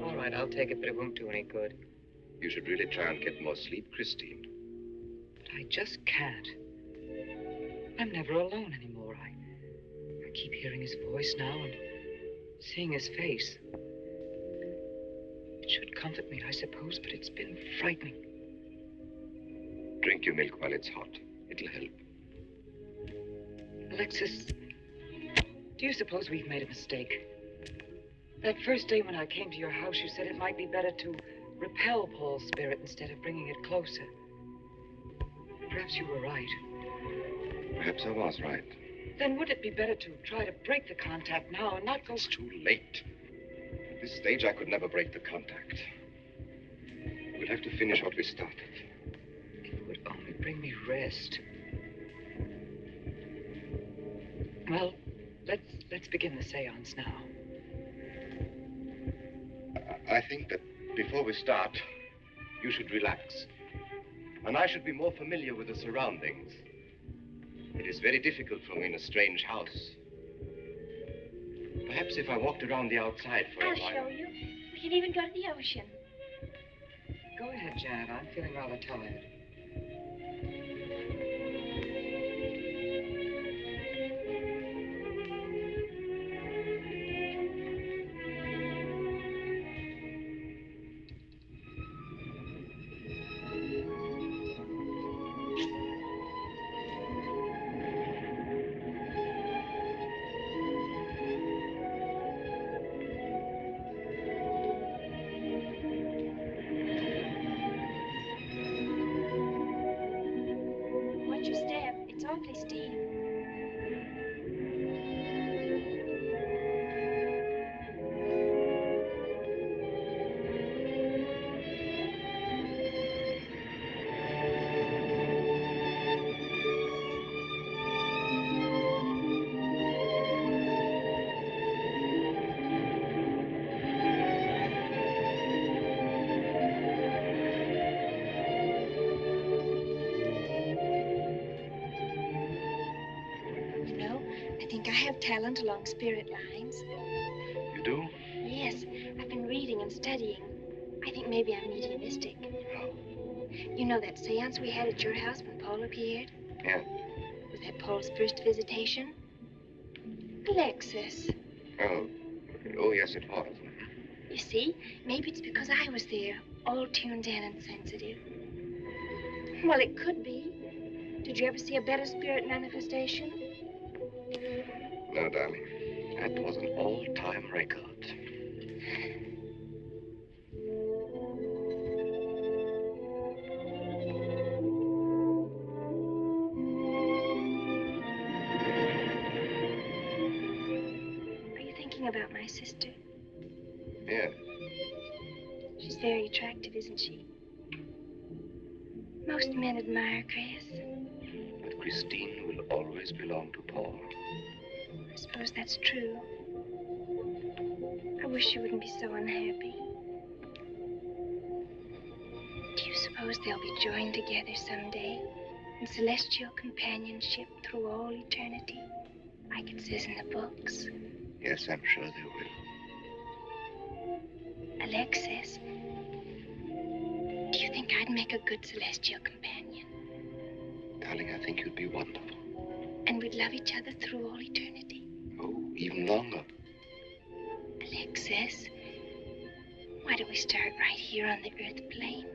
Speaker 2: All right, I'll take it, but it won't do any good.
Speaker 7: You should really try and get more sleep, Christine.
Speaker 2: But I just can't. I'm never alone anymore. I keep hearing his voice now and seeing his face. It should comfort me, I suppose, but it's been frightening.
Speaker 7: Drink your milk while it's hot. It'll help.
Speaker 2: Alexis, do you suppose we've made a mistake? That first day when I came to your house, you said it might be better to repel Paul's spirit instead of bringing it closer. Perhaps you were right.
Speaker 7: Perhaps I was right.
Speaker 2: Then would it be better to try to break the contact now and not go...
Speaker 7: It's too late. At this stage, I could never break the contact. We'll have to finish what we started.
Speaker 2: If it would only bring me rest. Well, let's begin the seance now.
Speaker 7: I think that before we start, you should relax. And I should be more familiar with the surroundings. It is very difficult for me in a strange house. Perhaps if I walked around the outside for a
Speaker 1: I'll
Speaker 7: while...
Speaker 1: show you. We can even go to the ocean.
Speaker 2: Go ahead, Janet. I'm feeling rather tired.
Speaker 1: Watch your step. It's awfully steep. You know, I think I have talent along spirit lines.
Speaker 7: You do?
Speaker 1: Yes, I've been reading and studying. I think maybe I'm mediumistic.
Speaker 7: Oh.
Speaker 1: You know that seance we had at your house when Paul appeared?
Speaker 7: Yeah.
Speaker 1: Was that Paul's first visitation? Alexis.
Speaker 7: Oh, yes, it was.
Speaker 1: You see, maybe it's because I was there, all tuned in and sensitive. Well, it could be. Did you ever see a better spirit manifestation?
Speaker 7: No, darling. That was an all-time record.
Speaker 1: Are you thinking about my sister?
Speaker 7: Yeah.
Speaker 1: She's very attractive, isn't she? Most men admire Chris.
Speaker 7: But Christine will always belong to Paul.
Speaker 1: I suppose that's true. I wish she wouldn't be so unhappy. Do you suppose they'll be joined together someday in celestial companionship through all eternity, like it says in the books?
Speaker 7: Yes, I'm sure they will.
Speaker 1: Alexis, do you think I'd make a good celestial companion?
Speaker 7: Darling, I think you'd be wonderful.
Speaker 1: And we'd love each other through all eternity?
Speaker 7: Oh, even longer.
Speaker 1: Alexis, why don't we start right here on the earth plane?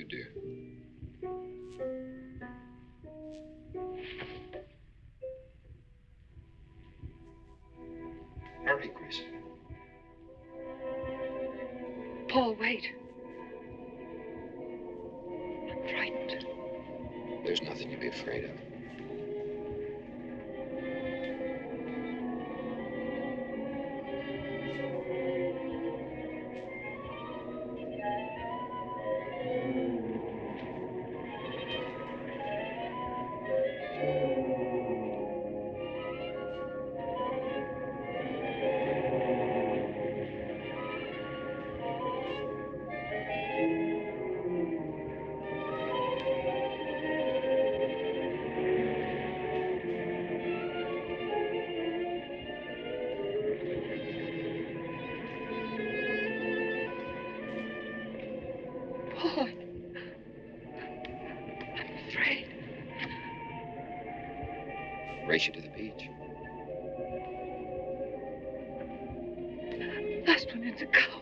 Speaker 7: you, dear. Hurry, Chris.
Speaker 2: Paul, wait. I'm frightened.
Speaker 7: There's nothing to be afraid of.
Speaker 2: Paul. I'm afraid.
Speaker 7: Race you to the beach.
Speaker 2: Last one is a coward.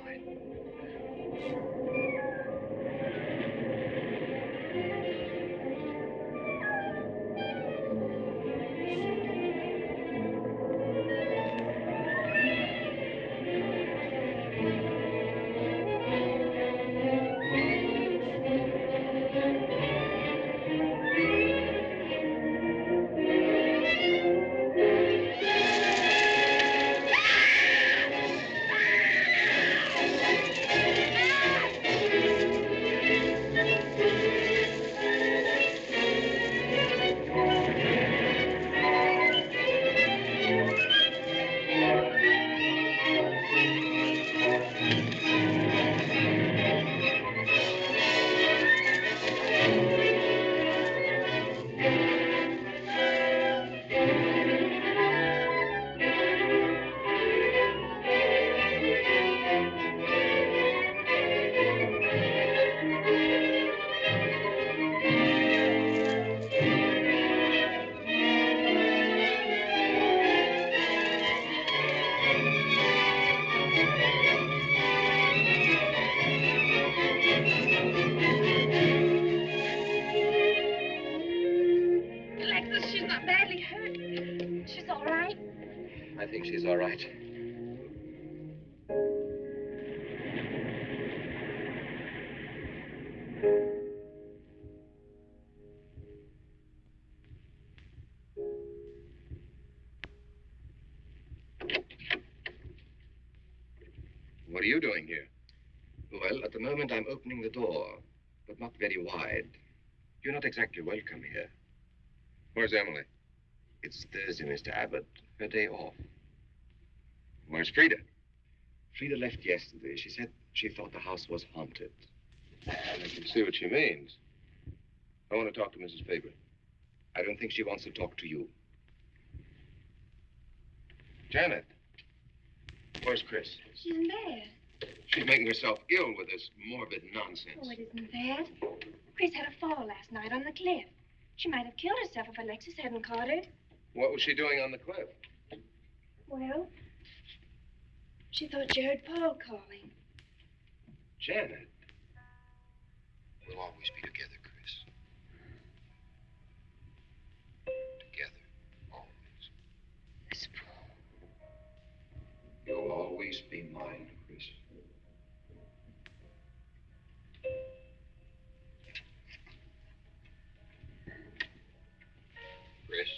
Speaker 1: Alexis, she's not badly hurt. She's all right.
Speaker 7: I think she's all right. What are you doing here? Well, at the moment I'm opening the door, but not very wide. You're not exactly welcome here. Where's Emily? It's Thursday, Mr. Abbott. Her day off. Where's Frida? Frida left yesterday. She said she thought the house was haunted. I can see what she means. I want to talk to Mrs. Faber. I don't think she wants to talk to you. Janet. Where's Chris?
Speaker 1: She's in bed.
Speaker 4: She's making herself ill with this morbid nonsense.
Speaker 1: Oh, it isn't that. Chris had a fall last night on the cliff. She might have killed herself if Alexis hadn't caught her.
Speaker 4: What was she doing on the cliff?
Speaker 1: Well, she thought she heard Paul calling.
Speaker 4: Janet.
Speaker 7: We'll always be together, Chris. Together, always.
Speaker 1: This Paul.
Speaker 7: You'll always be mine, Chris. Chris,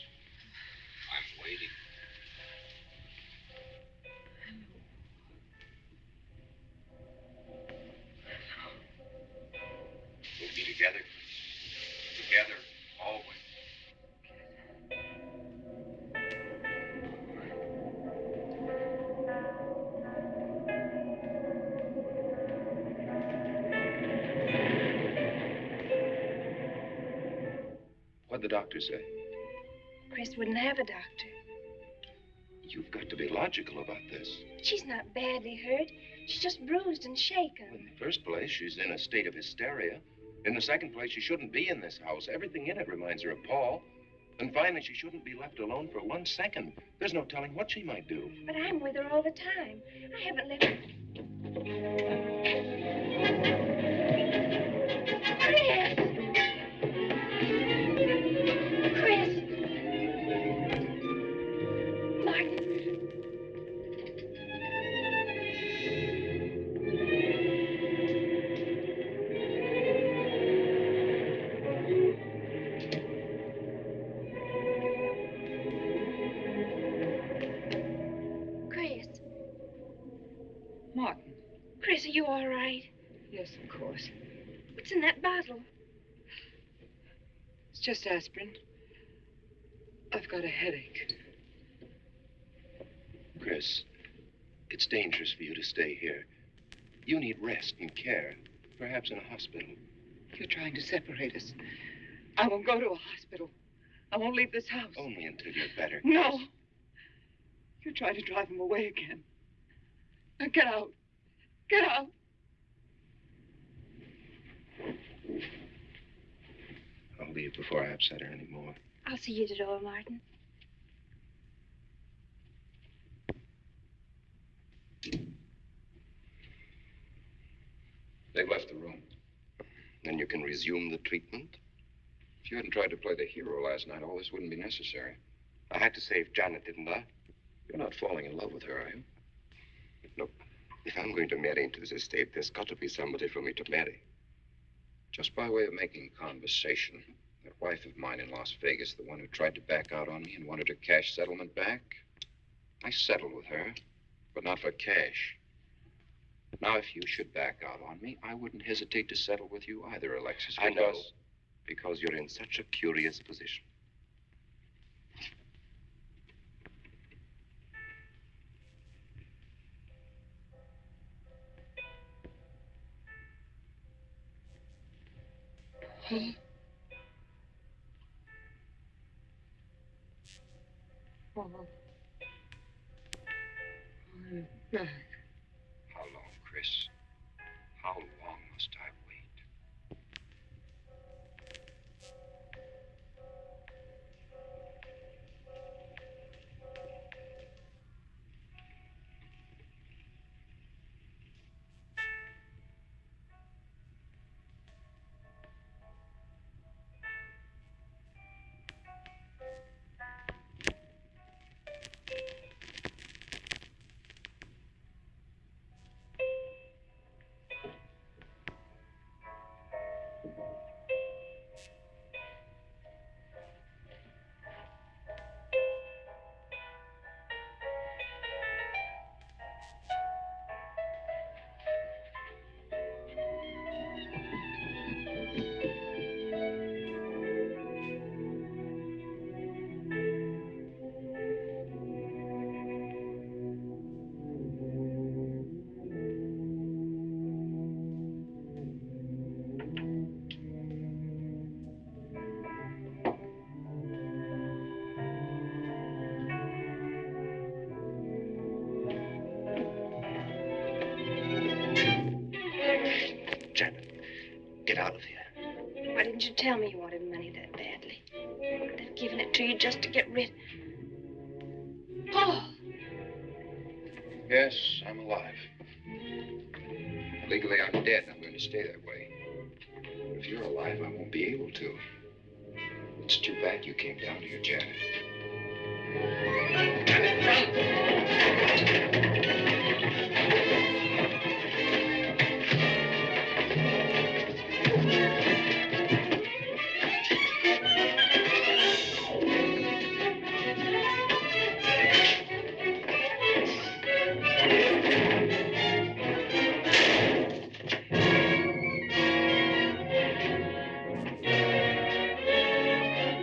Speaker 7: I'm waiting. We'll be together. Together, always.
Speaker 4: What'd the doctor say?
Speaker 1: Chris wouldn't have a doctor.
Speaker 4: You've got to be logical about this.
Speaker 1: She's not badly hurt. She's just bruised and shaken.
Speaker 4: In the first place, she's in a state of hysteria. In the second place, she shouldn't be in this house. Everything in it reminds her of Paul. And finally, she shouldn't be left alone for 1 second. There's no telling what she might do.
Speaker 1: But I'm with her all the time. I haven't left her. Chris, are you all right?
Speaker 2: Yes, of course.
Speaker 1: What's in that bottle?
Speaker 2: It's just aspirin. I've got a headache.
Speaker 4: Chris, it's dangerous for you to stay here. You need rest and care, perhaps in a hospital.
Speaker 2: You're trying to separate us. I won't go to a hospital. I won't leave this house.
Speaker 4: Only until you're better.
Speaker 2: No. You're trying to drive him away again. Now get out. Get out.
Speaker 4: I'll leave before I upset her anymore.
Speaker 1: I'll see you at the door, Martin.
Speaker 7: They've left the room.
Speaker 4: Then you can resume the treatment.
Speaker 7: If you hadn't tried to play the hero last night, all this wouldn't be necessary.
Speaker 4: I had to save Janet, didn't I?
Speaker 7: You're not falling in love with her, are you?
Speaker 4: Look, if I'm going to marry into this estate, there's got to be somebody for me to marry.
Speaker 7: Just by way of making conversation, that wife of mine in Las Vegas, the one who tried to back out on me and wanted her cash settlement back, I settled with her, but not for cash. Now, if you should back out on me, I wouldn't hesitate to settle with you either, Alexis,
Speaker 4: I know,
Speaker 7: because...
Speaker 4: because you're in such a curious position.
Speaker 2: Oh. I'm back.
Speaker 7: How long, Chris? How long must I wait?
Speaker 4: Get out of here.
Speaker 1: Why didn't you tell me you wanted money that badly? I'd have given it to you just to get rid. Paul!
Speaker 7: Yes, I'm alive. Legally, I'm dead, and I'm going to stay that way. But if you're alive, I won't be able to. It's too bad you came down here, Janet. Janet, run!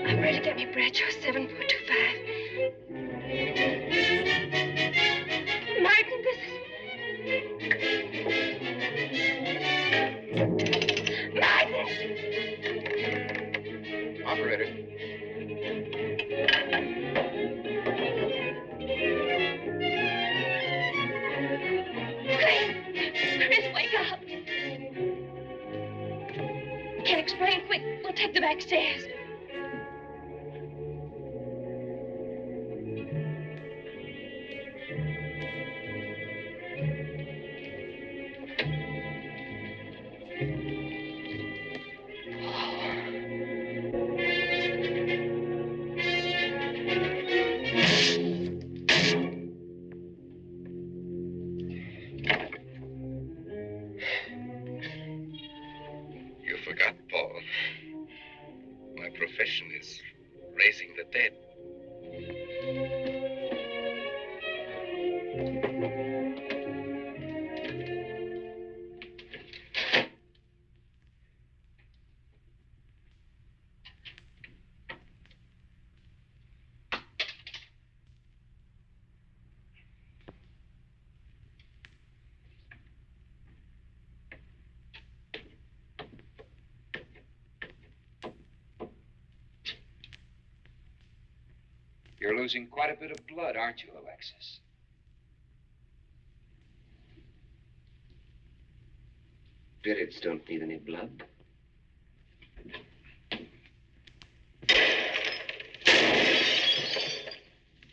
Speaker 1: I'm ready to get me Bradshaw 7425. Martin, this is... Martin!
Speaker 7: Operator.
Speaker 1: Chris, wake up. Can't explain. Quick, we'll take the back stairs.
Speaker 4: You forgot, Paul. My profession is raising the dead.
Speaker 7: You're losing quite a bit of blood, aren't you, Alexis?
Speaker 4: Spirits don't need any blood.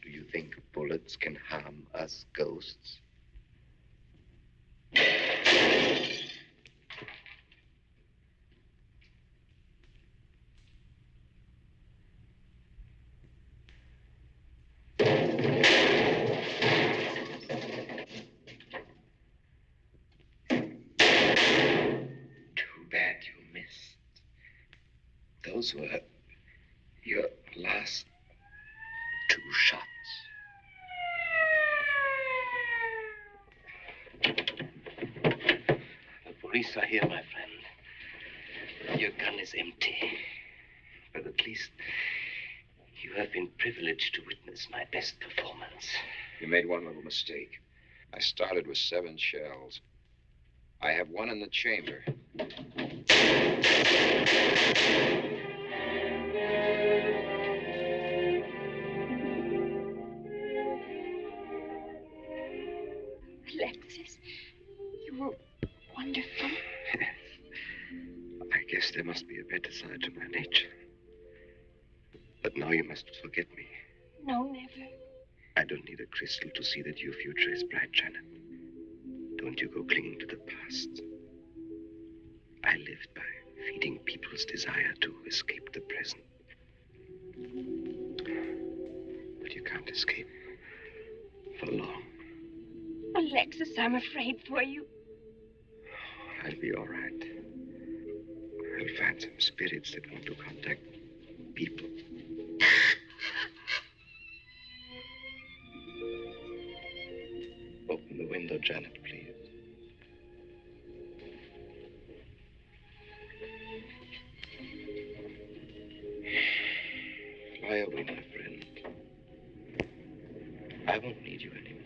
Speaker 4: Do you think bullets can harm us ghosts? Too bad you missed. Those were your last 2 shots. The police are here, my friend. Your gun is empty. But at least you have been privileged to witness my best performance.
Speaker 7: You made one little mistake. I started with 7 shells. I have 1 in the chamber.
Speaker 1: Alexis, you were wonderful.
Speaker 4: I guess there must be a better side to my nature. But now you must forget me.
Speaker 1: No, never.
Speaker 4: I don't need a crystal to see that your future is bright, Janet. Don't you go clinging to the past. I lived by feeding people's desire to escape the present. But you can't escape for long.
Speaker 1: Alexis, I'm afraid for you.
Speaker 4: I'll be all right. I'll find some spirits that want to contact people. Open the window, Janet, please. Fly away, my friend. I won't need you anymore.